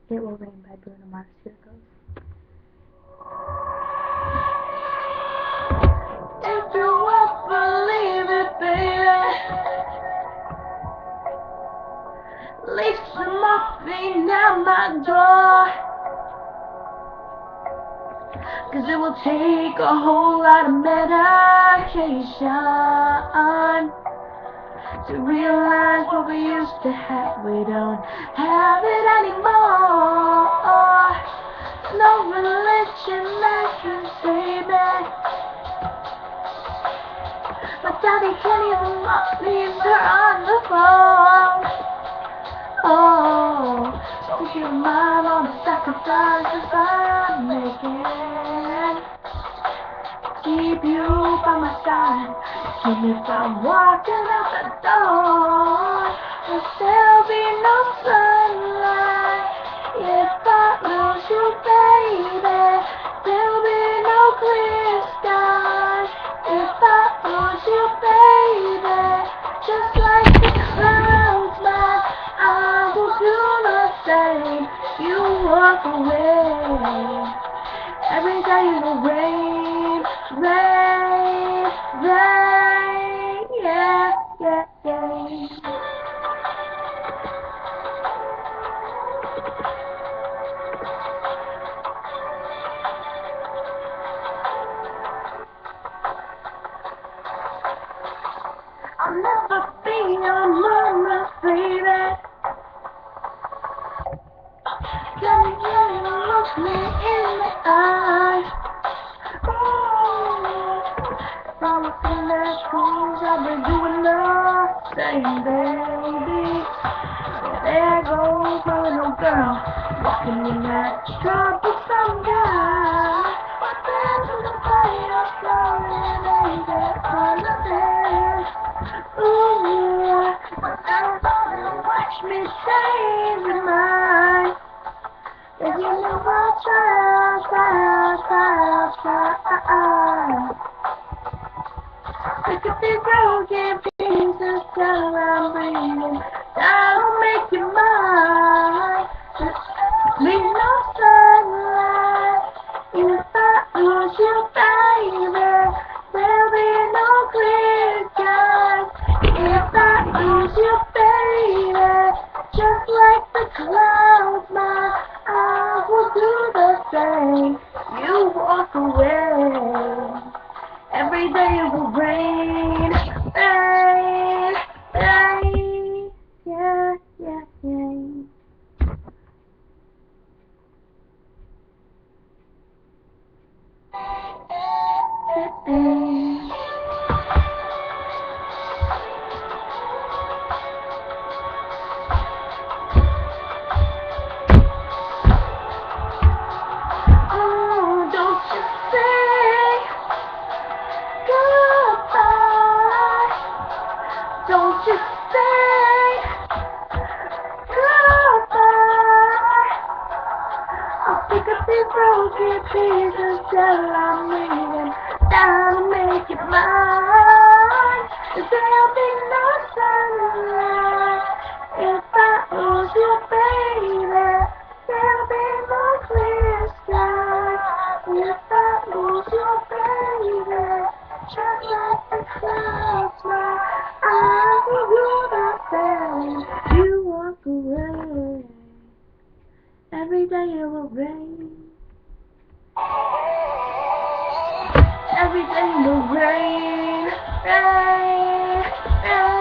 It Will Rain by Bruno Mars. Here it goes. If you won't believe it, baby, leave some morphine at my door. 'Cause it will take a whole lot of medication to realize what we used to have. We don't have it anymore. No religion that can save it. But daddy can't even leave her on the phone. Oh, put your mind on the sacrifices I'm making. Keep you by my side, keep me from walking out the door. There'll still be no sunlight if I lose you, baby. There'll be no clear skies if I lose you, baby. Just like the clouds, my eyes will do the same. You walk away. Every day in the rain, rain, rain, yeah, yeah, yeah. I'll never be your mama's baby. Can you look me in the eye? Promise me that things I'll be doing the same, baby. There goes my little girl, walking in that troublesome guy. But there's a fire flowing in that holiday. Ooh, but everybody watch me change my mind. If you know I'll try. Look at these broken pieces till I'm breathing. That'll make you mine. Leave no sunlight if I lose you, baby. There'll be no clear skies if I lose you, baby. Just like the clouds, my eyes will do the same. You walk away. Every day it will rain, rain, rain, yeah, yeah, yeah. Oh, don't you say goodbye. Don't you say goodbye. I'll pick up these broken pieces till I'm leaving. That'll make it mine. There'll be no sunlight if I lose you, baby. There'll be no clear skies if I lose you, baby. Just like the clouds, my eyes will do the same. You walk away. Every day it will rain. Every day it will rain. Rain, rain.